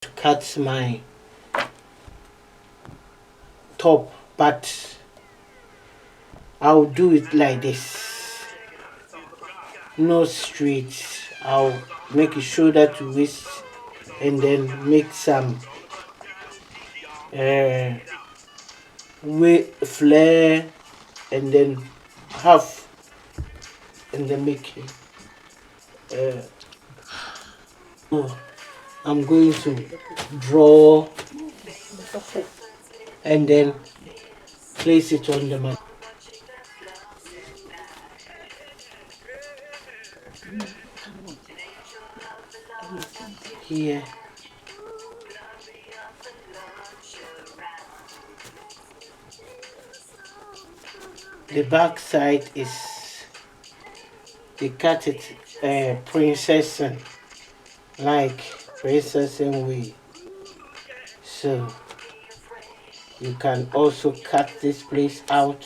to cut my top, but I'll do it like this, no straight. I'll make it shoulder to waist and then make some flare and then half and then make it. I'm going to draw and then place it on the mat. Here. The back side is, they cut it princess like princess and way. So you can also cut this place out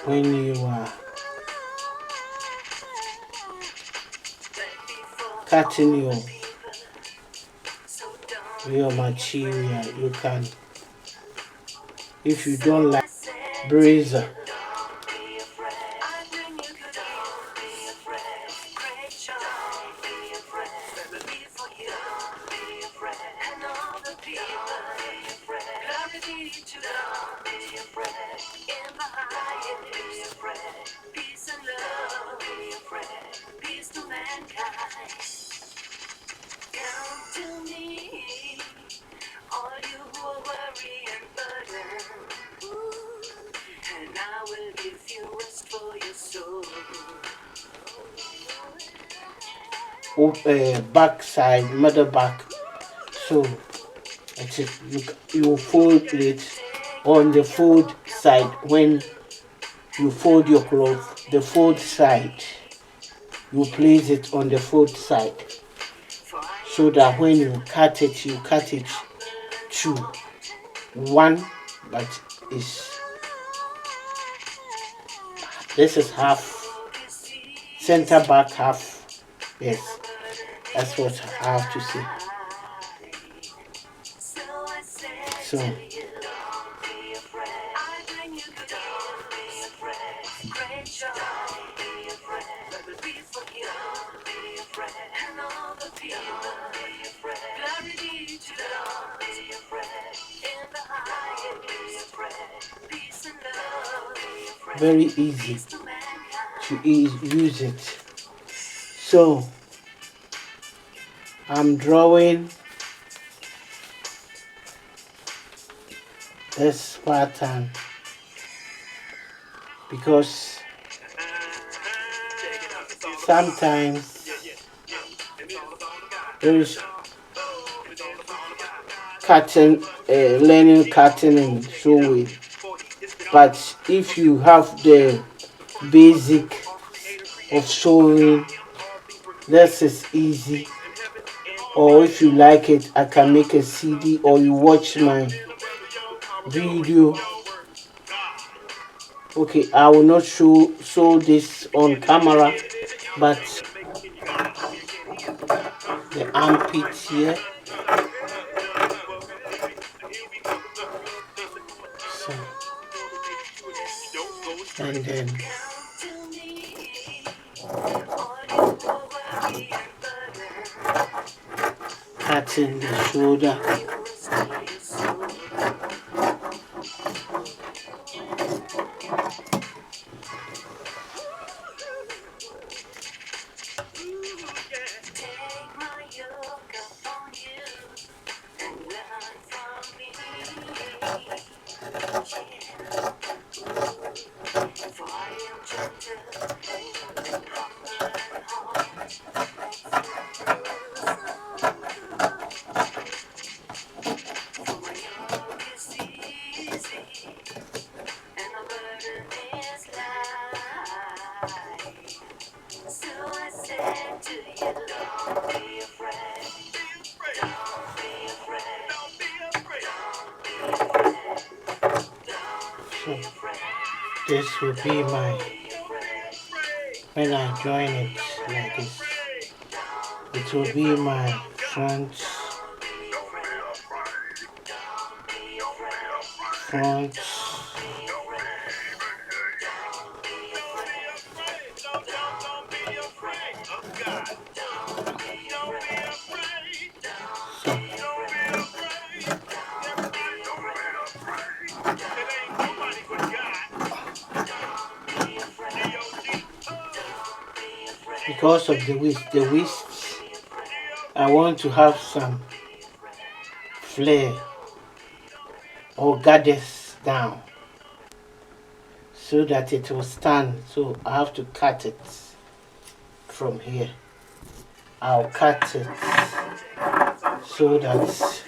when you are cutting your material. You can, if you don't like brazier, back side, middle back. So it is, you fold it on the fold side. When you fold your cloth, the fold side, you place it on the fold side, so that when you cut it to one, but this is half, center back half. Yes, that's what I have to say. So very easy to use it. So I'm drawing this pattern because sometimes there is cutting, learning cutting and sewing, but if you have the basic of sewing, this is easy. Or if you like it, I can make a CD, or you watch my video. Okay, I will not show this on camera, but the armpit here. So, and then cutting the shoulder. So this will be my, when I join it like this, it will be my front front. Because of the wisps, I want to have some flare or gathers down so that it will stand. So I have to cut it from here. I'll cut it so that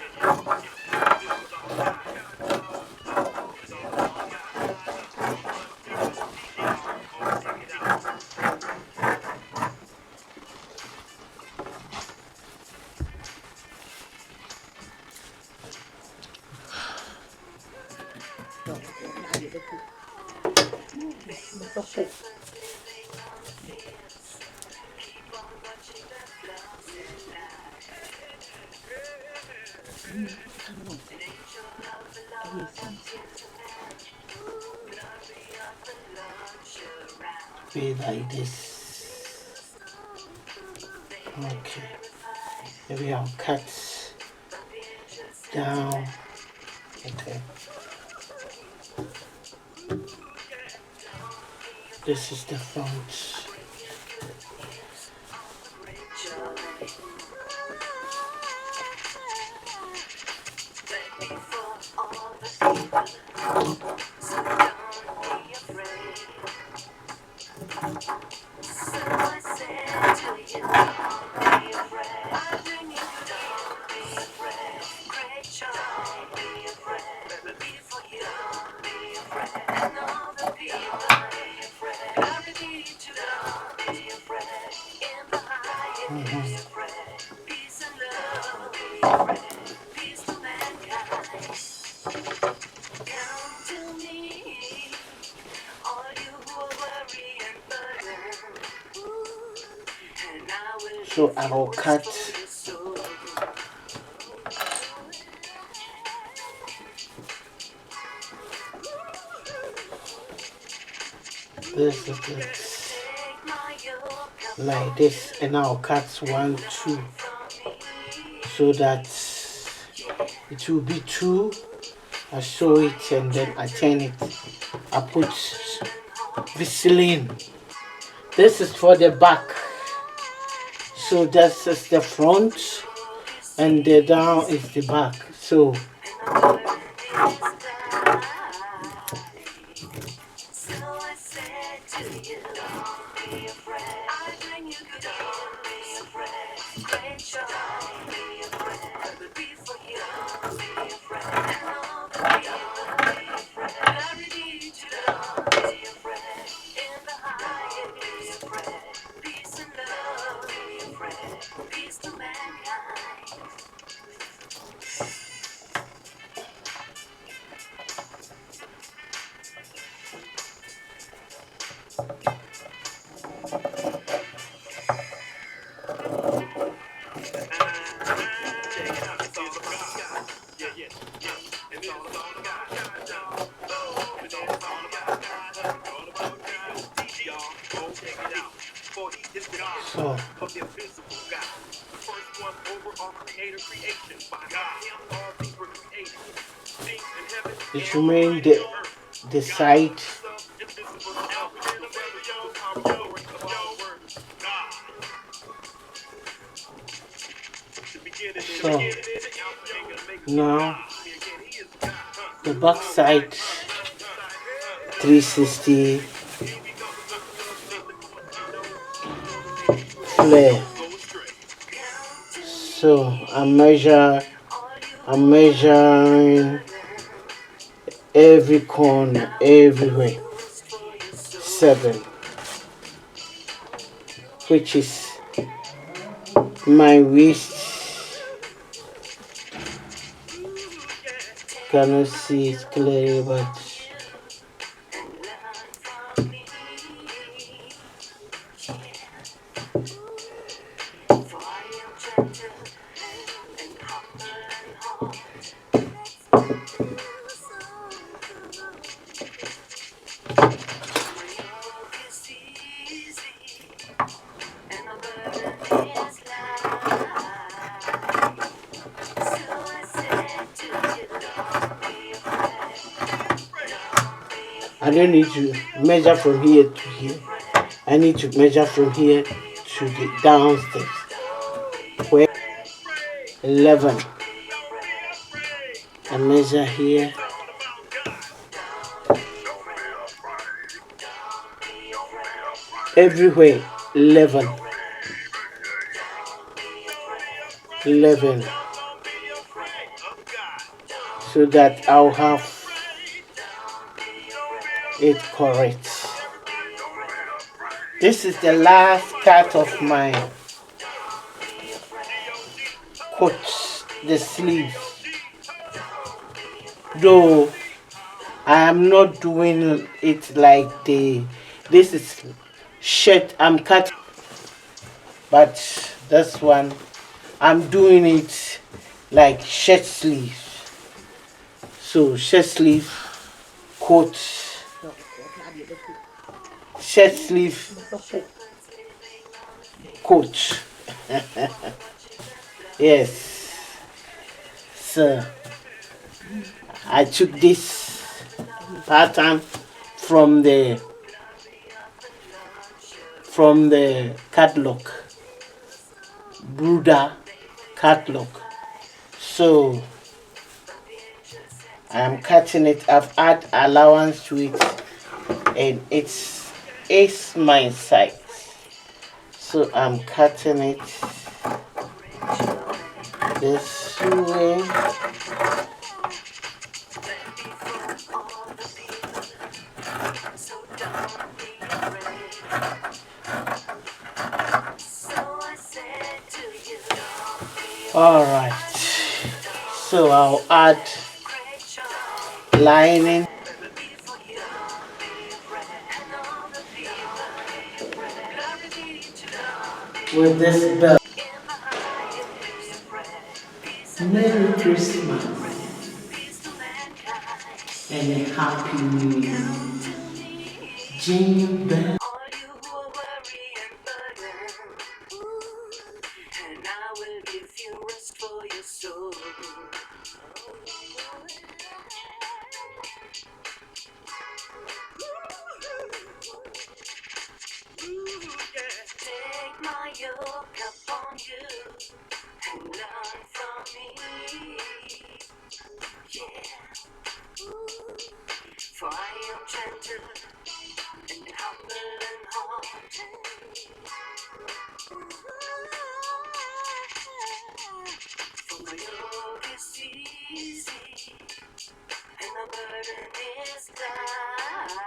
be like this. Okay, maybe I'll cut down. Okay, this is the front. So I will cut this like this, and I'll cut 1, 2 so that it will be 2. I sew it and then I turn it. I put Vaseline. This is for the back. So this is the front and the down is the back. So it remains the side. So now the back side 360 flare. So I'm measuring every corner, everywhere 7, which is my waist. Cannot see it clearly, but I don't need to measure from here to here. I need to measure from here to the downstairs. Where 11. I measure here. Everywhere 11. 11. So that I'll have it correct. This is the last cut of my coat, the sleeve. Though I am not doing it like this is shirt I'm cutting, but this one I'm doing it like shirt sleeve. So shirt sleeve, coat, shirt sleeve, coat. Yes. So I took this pattern from the catalog, Burda catalog. So I'm cutting it. I've added allowance to it, and it's my size. So I'm cutting it this way. Alright, so I'll add lining with this belt. Merry Christmas and a Happy New Year. Jingle bell. And I will give you rest for your soul. Take my yoke upon you and learn from me. Yeah. For I am gentle and humble in heart. For my yoke is easy and my burden is light.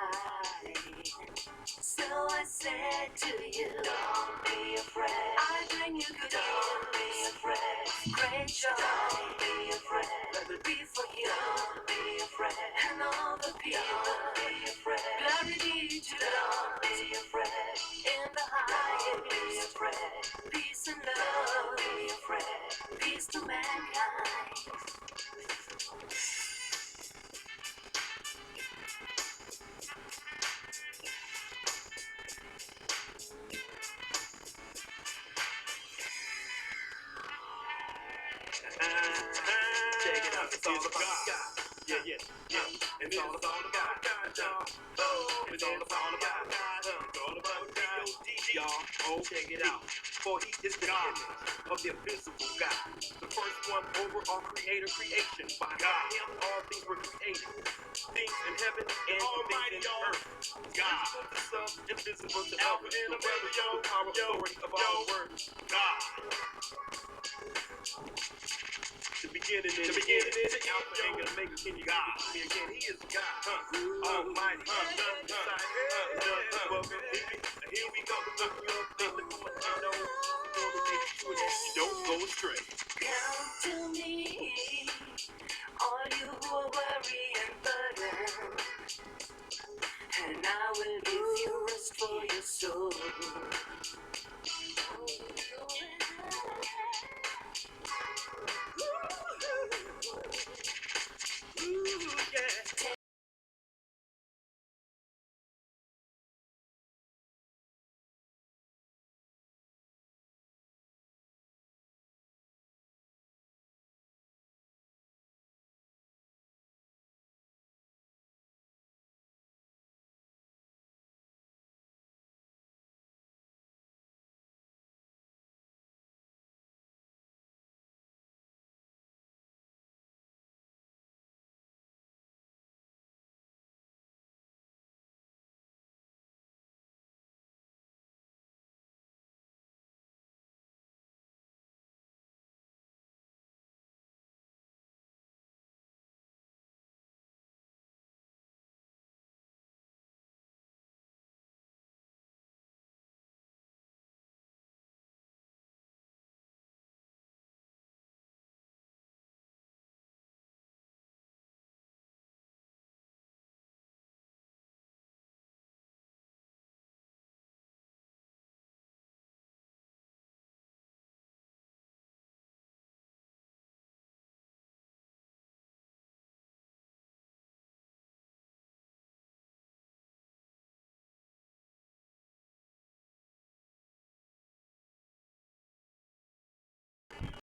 So I said to you, don't be afraid. I bring you good. Don't be afraid. Great joy. Don't be afraid. Let it be for you. Don't be afraid. And all the people. Don't be afraid. Glory be to God. Don't be afraid. In the highest. Don't be afraid. Peace and love. Don't be afraid. Peace to mankind. Check it out, it's all about God. Yeah, yeah, yeah. And it's all about God, y'all. Oh, it's all about God. It's all about God. Y'all, oh, check it out. For he is the image of the invisible God, the first one over all creation. By him, all things were created. Things in heaven and things in earth. God, the Son, invisible to Alpha and Omega, the power, authority of all words. God. To begin it, to Alpha and Omega, can you God? Me again, he is God, Almighty, here we go, you don't go astray. Come to me.